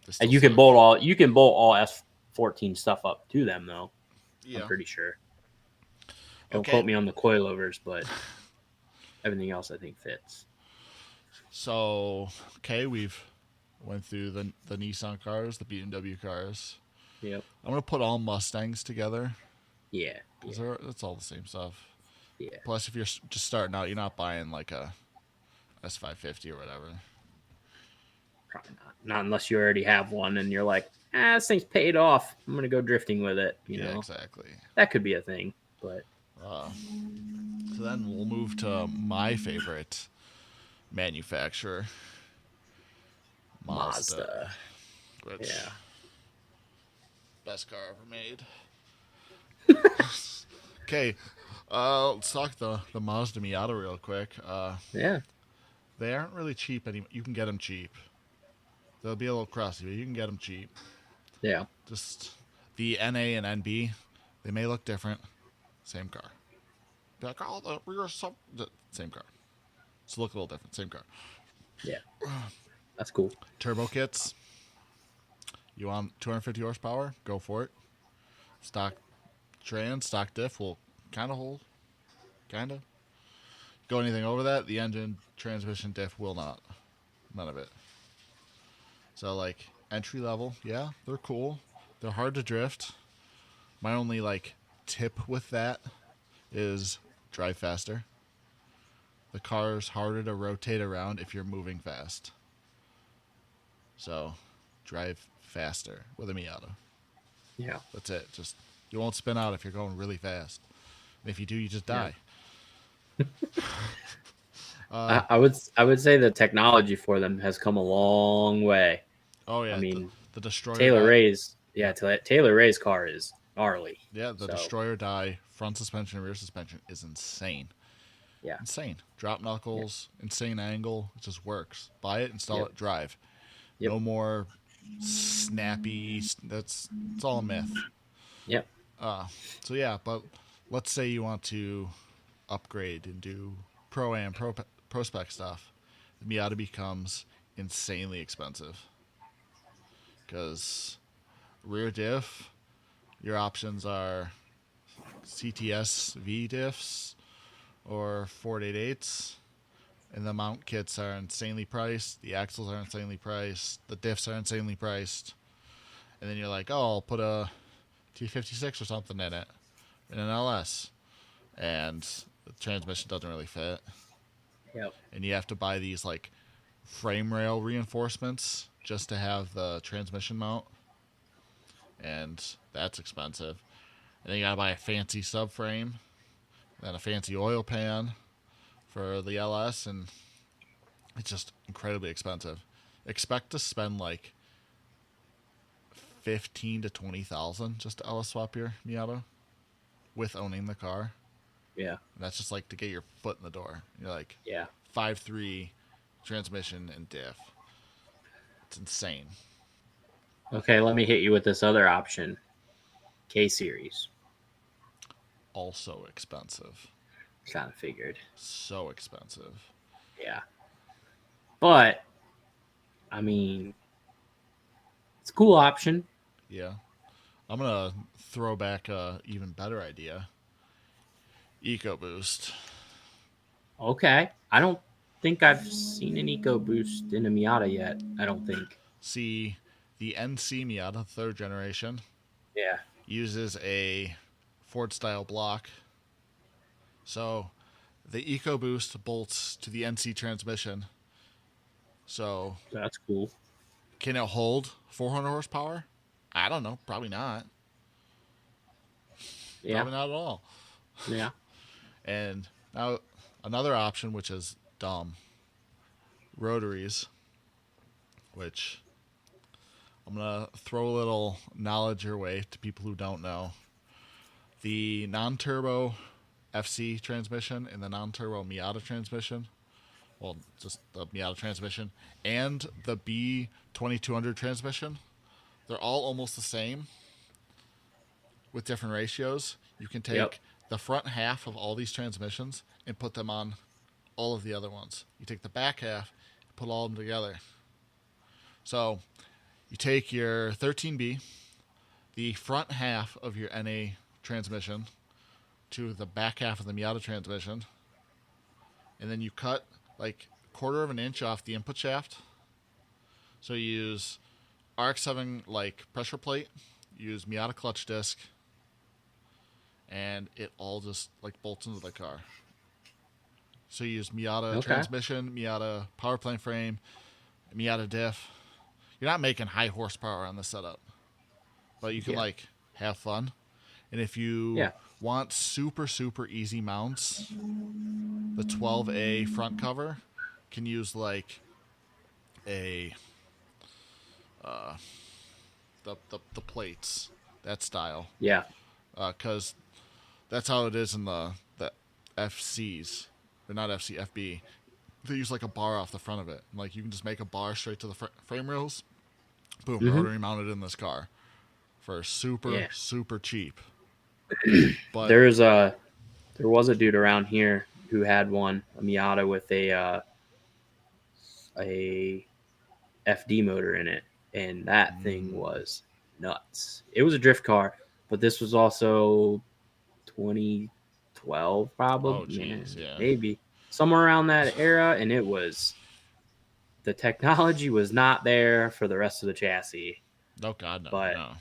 they
and
still suck.
you can bolt all S14 stuff up to them though. I'm
Yeah.
pretty sure. Don't
Okay.
quote me on the coilovers, but everything else I think fits.
So okay, we've went through the Nissan cars, the BMW cars.
Yep.
I'm gonna put all Mustangs together
Yeah.
because
Yeah.
it's all the same stuff.
Yeah.
Plus, if you're just starting out, you're not buying like a S550 or whatever.
Probably not. Not unless you already have one and you're like, this thing's paid off. I'm gonna go drifting with it. You
Yeah,
know,
exactly.
that could be a thing. But
So then we'll move to my favorite manufacturer, Mazda. Which,
Yeah.
best car ever made. Okay, let's talk the Mazda Miata real quick.
Yeah.
They aren't really cheap anymore. You can get them cheap. They'll be a little crusty, but you can get them cheap.
Yeah.
Just the NA and NB, they may look different. Same car. Be like, oh, the rear same car. Just look a little different. Same car.
Yeah. That's cool.
Turbo kits. You want 250 horsepower? Go for it. Stock stock diff will kind of hold. Kind of. Go anything over that, the engine, transmission, diff will not. None of it. So, like, entry level, yeah, they're cool. They're hard to drift. My only, like, tip with that is drive faster. The car's harder to rotate around if you're moving fast. So, drive faster with a Miata.
Yeah.
That's it. Just you won't spin out if you're going really fast. And if you do, you just die.
I would say the technology for them has come a long way.
Oh yeah,
I mean,
the Destroyer
Taylor
die.
Ray's Taylor Ray's car is gnarly.
Yeah, the
So,
Destroyer die front suspension and rear suspension is insane.
Yeah.
Insane. Drop knuckles, insane angle. It just works. Buy it, install
Yep.
it, drive.
Yep.
No more snappy. It's all a myth.
Yep.
So yeah, but let's say you want to upgrade and do pro-am, pro-spec stuff. The Miata becomes insanely expensive. Because rear diff, your options are CTS V diffs or 488s. And the mount kits are insanely priced. The axles are insanely priced. The diffs are insanely priced. And then you're like, oh, I'll put a T56 or something in it, in an LS. And the transmission doesn't really fit.
Yep.
And you have to buy these, like, frame rail reinforcements just to have the transmission mount. And that's expensive. And then you gotta buy a fancy subframe, then a fancy oil pan for the LS, and it's just incredibly expensive. Expect to spend like 15 to 20,000 just to LS swap your Miata with owning the car.
Yeah.
And that's just like to get your foot in the door. You're like,
Yeah.
5.3 transmission and diff. It's insane.
Okay, let me hit you with this other option. K Series.
Also expensive.
Kind of figured.
So expensive.
Yeah. But I mean, it's a cool option.
Yeah. I'm gonna throw back a even better idea. EcoBoost.
Okay. I don't think I've seen an EcoBoost in a Miata yet. I don't think.
See, the NC Miata, third generation,
Yeah.
uses a Ford style block. So the EcoBoost bolts to the NC transmission. So
That's cool.
can it hold 400 horsepower? I don't know. Probably not.
Yeah.
Probably not at all.
Yeah.
And now another option, which is dumb, rotaries, which I'm going to throw a little knowledge your way to people who don't know. The non-turbo FC transmission and the non-turbo Miata transmission, well, just the Miata transmission, and the B2200 transmission, they're all almost the same with different ratios. You can take
Yep.
the front half of all these transmissions and put them on all of the other ones. You take the back half, put all of them together. So you take your 13B, the front half of your NA transmission to the back half of the Miata transmission, and then you cut like a quarter of an inch off the input shaft. So you use RX-7 like pressure plate, you use Miata clutch disc, and it all just like bolts into the car. So you use Miata transmission, Miata power plant frame, Miata diff. You're not making high horsepower on the setup, but you can like have fun. And if you want super, super easy mounts, the 12A front cover can use like a the plates, that style.
Yeah.
Because that's how it is in the FCs. Or not FC, FB. They use like a bar off the front of it. Like you can just make a bar straight to the frame rails. Boom, rotary mounted in this car for super, super cheap. But
there was a dude around here who had one, a Miata with a FD motor in it, and that thing was nuts. It was a drift car, but this was also 2012 probably, maybe somewhere around that era, and the technology was not there for the rest of the chassis.
Oh God, no!
But
no.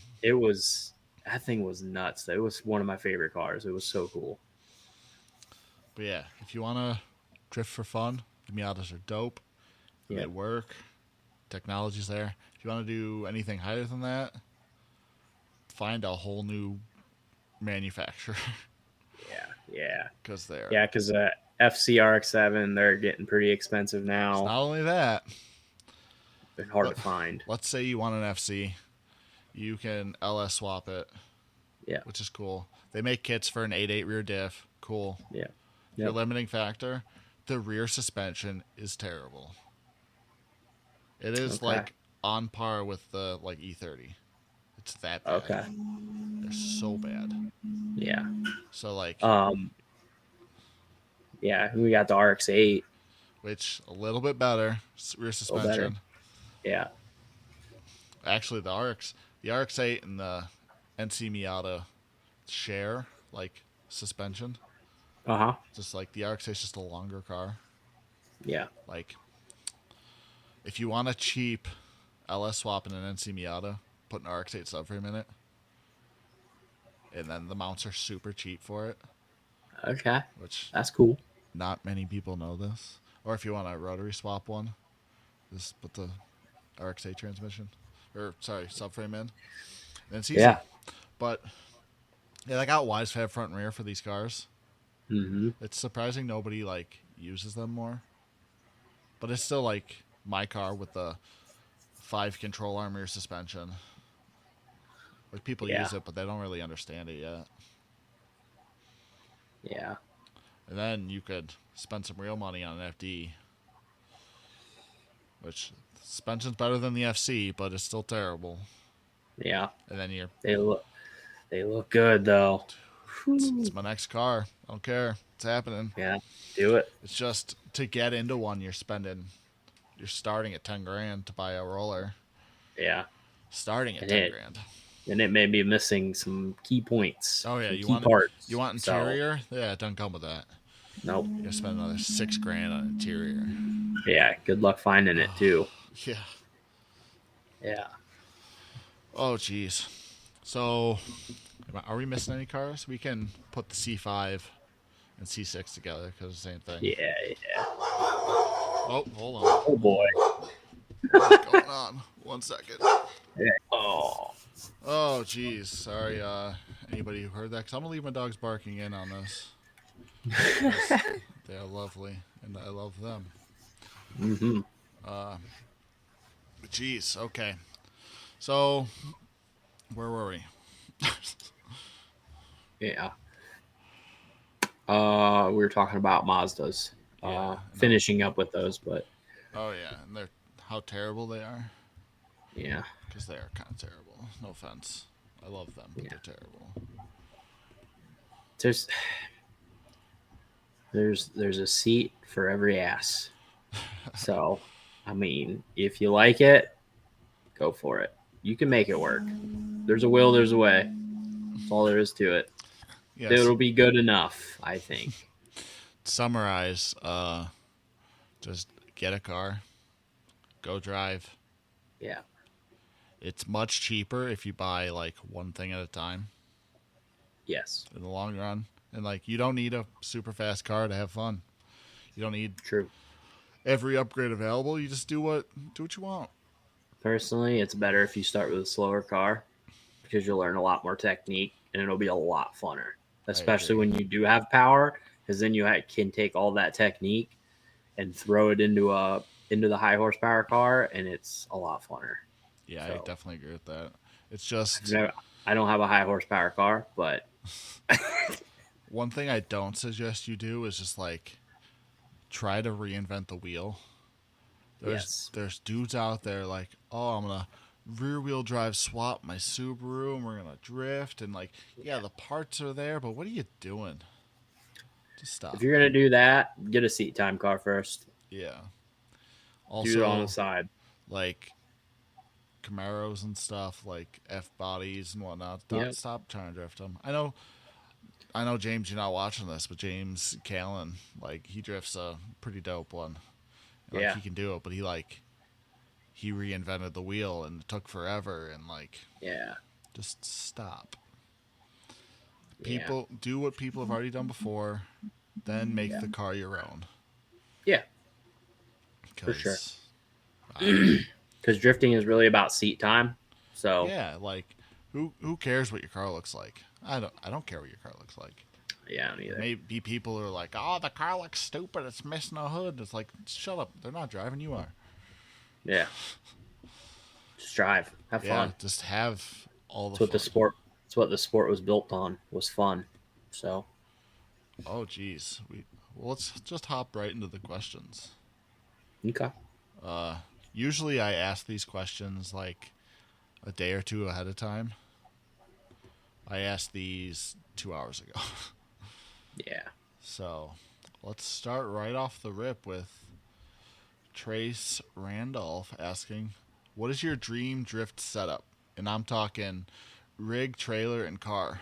that thing was nuts. It was one of my favorite cars. It was so cool.
But yeah, if you want to drift for fun, the Miatas are dope. They work. Technology's there. If you want to do anything higher than that, find a whole new manufacturer.
Yeah.
Because they're
because FCRX7, they're getting pretty expensive now.
It's not only that,
they're hard to find.
Let's say you want an FC, you can LS swap it.
Yeah,
which is cool. They make kits for an 8.8 rear diff. Cool.
Yeah.
Your limiting factor, the rear suspension is terrible. It is like on par with the like E30. It's that bad.
Okay.
They're so bad.
Yeah.
So like
we got the RX-8,
which a little bit better rear suspension.
Yeah.
Actually, the RX-8 and the NC Miata share like suspension. Just like the RX-8 is just a longer car.
Yeah.
Like if you want a cheap LS swap in an NC Miata, put an RX-8 subframe in it, and then the mounts are super cheap for it.
Okay.
Which
that's cool.
Not many people know this. Or if you want a rotary swap one, just put the RX-8 transmission, subframe in, and it's easy.
Yeah.
But yeah, they got wise fab front and rear for these cars.
Mm-hmm.
It's surprising nobody like uses them more. But it's still like my car with the 5 control arm rear suspension. Like people use it, but they don't really understand it yet.
Yeah.
And then you could spend some real money on an FD, which suspension's better than the FC, but it's still terrible.
Yeah.
And then
they look good though.
It's my next car. I don't care. It's happening.
Yeah. Do it.
It's just to get into one, you're starting at $10,000 to buy a roller.
Yeah.
Starting at $10,000.
And it may be missing some key points.
Oh yeah,
you want
interior? So, yeah, it doesn't come with that.
Nope.
You gotta spend another $6,000 on interior.
Yeah, good luck finding it too.
Yeah.
Yeah.
Oh geez. So, are we missing any cars? We can put the C5 and C6 together because it's the same thing.
Yeah.
Oh, hold on.
Oh boy.
What's going on? 1 second.
Yeah.
Oh, geez. Sorry, anybody who heard that. Because I'm going to leave my dogs barking in on this. They're lovely, and I love them.
Mm-hmm.
Geez, okay. So, where were we?
Yeah. We were talking about Mazdas. Finishing up with those, but...
Oh, yeah, and how terrible they are.
Yeah.
Because they are kind of terrible. No offense. I love them, but they're terrible.
There's there's a seat for every ass. So, I mean, if you like it, go for it. You can make it work. There's a will, there's a way. That's all there is to it.
Yes.
It'll be good enough, I think.
Summarize. Just get a car, go drive.
Yeah.
It's much cheaper if you buy like one thing at a time
Yes.
in the long run. And like you don't need a super fast car to have fun. You don't need
True.
every upgrade available. You just do what you want.
Personally, it's better if you start with a slower car because you'll learn a lot more technique and it'll be a lot funner, especially when you do have power, because then you can take all that technique and throw it into the high horsepower car, and it's a lot funner.
Yeah,
So,
I definitely agree with that. It's just
I don't have a high horsepower car, but
one thing I don't suggest you do is just like try to reinvent the wheel. There's dudes out there like, oh, I'm gonna rear wheel drive swap my Subaru and we're gonna drift, and like, yeah, the parts are there, but what are you doing? Just stop.
If you're gonna do that, get a seat time car first.
Yeah.
Do it on
Also,
the side.
like Camaros and stuff, like F bodies and whatnot.
Yep.
Stop trying to drift them. I know, James, you're not watching this, but James Callan, like he drifts a pretty dope one. And, like, he can do it, but he reinvented the wheel and it took forever, and like, just stop. People do what people have already done before, then make the car your own.
Yeah, for sure.
Because
drifting is really about seat time. So
yeah, like who cares what your car looks like? I don't care what your car looks like.
Yeah, neither.
Maybe people are like, oh, the car looks stupid. It's missing a hood. It's like, shut up. They're not driving. You are.
Yeah. Just drive. Have fun.
Just have all the
fun. It's what the sport was built on, was fun. So.
Oh, geez. Let's just hop right into the questions.
Okay.
Usually I ask these questions like a day or two ahead of time. I asked these 2 hours ago.
Yeah.
So let's start right off the rip with Trace Randolph asking, what is your dream drift setup? And I'm talking rig, trailer, and car.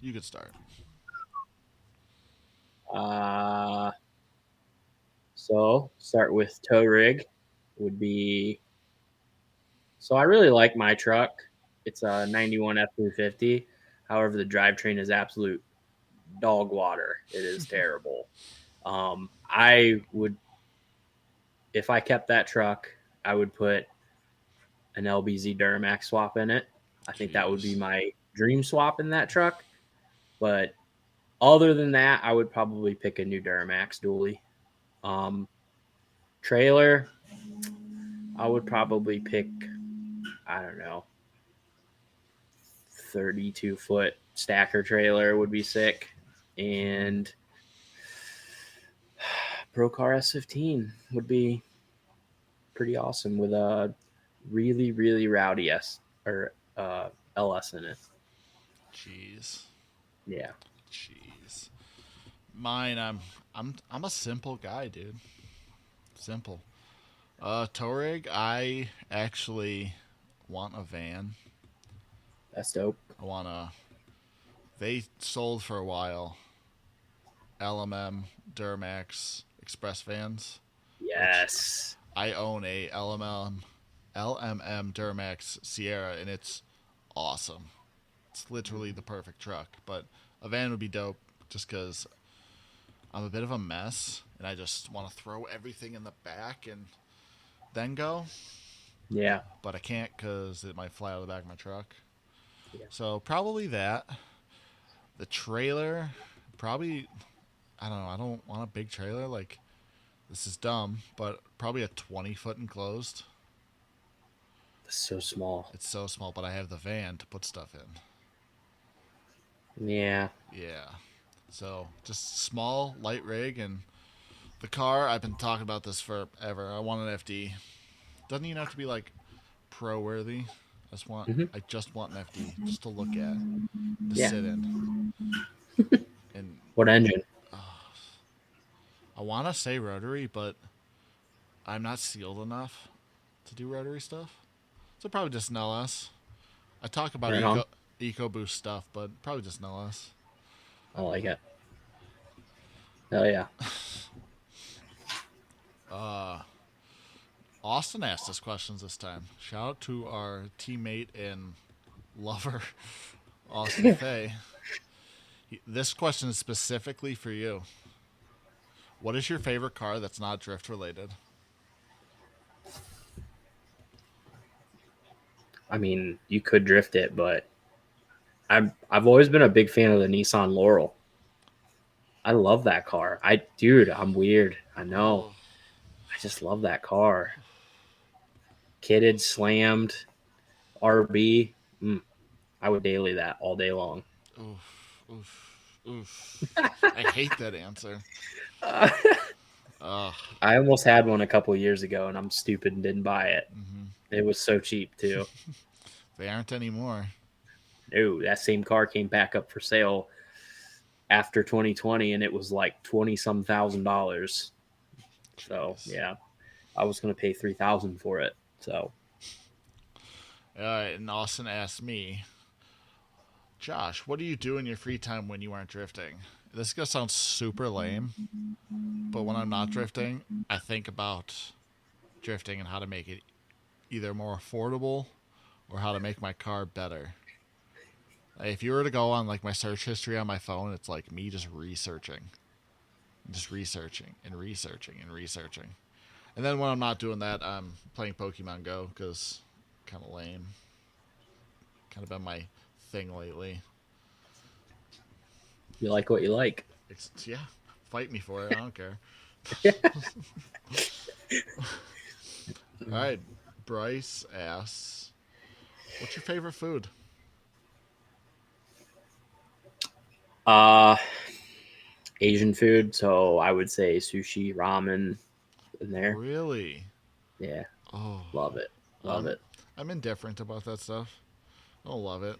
You could start.
So start with tow rig would be. So I really like my truck. It's a 91 F350. However, the drivetrain is absolute dog water. It is terrible. I would, if I kept that truck, I would put an LBZ Duramax swap in it. I think that would be my dream swap in that truck. But other than that, I would probably pick a new Duramax dually. Trailer, I would probably pick, I don't know, 32-foot stacker trailer would be sick. And Procar S15 would be pretty awesome with a really, really rowdy LS in it.
Jeez.
Yeah.
Jeez. Mine, I'm a simple guy, dude. Simple. Tow rig, I actually want a van.
That's dope.
They sold for a while LMM Duramax Express vans.
Yes.
I own a LMM Duramax Sierra, and it's awesome. It's literally the perfect truck. But a van would be dope just because I'm a bit of a mess, and I just want to throw everything in the back and then go.
Yeah.
But I can't because it might fly out of the back of my truck.
Yeah.
So probably that. The trailer, probably, I don't know, I don't want a big trailer. Like, this is dumb, but probably a 20-foot enclosed.
That's so small.
It's so small, but I have the van to put stuff in.
Yeah.
Yeah. So just small, light rig, and the car, I've been talking about this forever. I want an FD. Doesn't even have to be like pro worthy. I just want an FD just to look at, to sit in. And
What engine?
I want to say rotary, but I'm not sealed enough to do rotary stuff. So probably just an LS. I talk about
Right on.
EcoBoost stuff, but probably just an LS.
I like it. Hell yeah.
Austin asked us questions this time. Shout out to our teammate and lover, Austin Fay. This question is specifically for you. What is your favorite car that's not drift related?
I mean, you could drift it, but I've always been a big fan of the Nissan Laurel. I love that car. Dude, I'm weird. I know.
Oh,
I just love that car. Kitted, slammed, RB. I would daily that all day long.
oof, oof, oof. I hate that answer. Ugh.
I almost had one a couple years ago, and I'm stupid and didn't buy it.
Mm-hmm.
It was so cheap too.
They aren't anymore.
No, that same car came back up for sale after 2020, and it was like $20-some thousand. So
Jeez.
yeah, I was gonna pay $3,000 for it. So
And Austin asked me, Josh, what do you do in your free time when you aren't drifting? This is going to sound super lame, but when I'm not drifting, I think about drifting and how to make it either more affordable or how to make my car better. Like, if you were to go on like my search history on my phone, it's like me just researching. Just researching and researching and researching. And then when I'm not doing that, I'm playing Pokemon Go because kind of lame. Kind of been my thing lately.
you like what you like.
Yeah, fight me for it. I don't care. All right, Bryce asks, "What's your favorite food?"
Asian food, so I would say sushi, ramen in there.
Really?
Yeah,
Oh,
love it. Love it.
I'm indifferent about that stuff. I don't love it.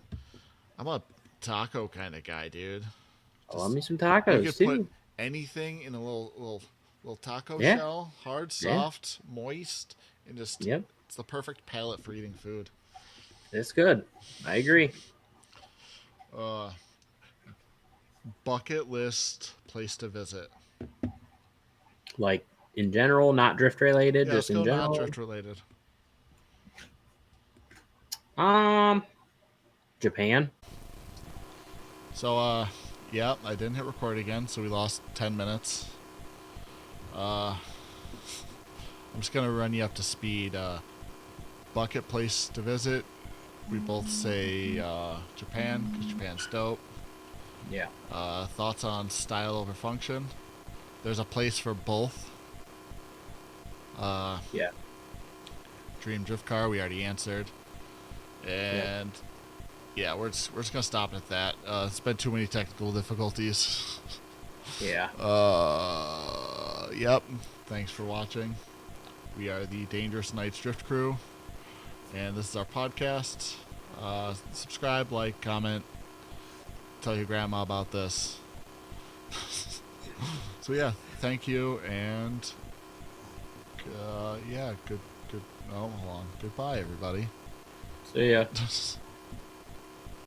I'm a taco kind of guy, dude.
I love
Just
me some
you
tacos
could
too.
put anything in a little taco
Yeah.
shell, hard,
Yeah.
soft, moist, and just
Yep,
it's the perfect palate for eating food.
it's good. I agree.
Uh, bucket list place to visit.
Like in general, not drift related,
Yeah, let's
just in
go not
general.
drift related.
Japan.
So, yeah, I didn't hit record again, so we lost 10 minutes. I'm just gonna run you up to speed. Bucket place to visit. We both say Japan because Japan's dope.
Yeah.
Thoughts on style over function? There's a place for both.
Yeah.
Dream drift car, we already answered. And yeah, we're just gonna stop at that. It's been too many technical difficulties.
Yeah.
Yep. Thanks for watching. We are the Dangerous Nights Drift Crew, and this is our podcast. Subscribe, like, comment, tell your grandma about this. So yeah, thank you, and yeah, good. Oh, hold on. Goodbye, everybody.
So yeah.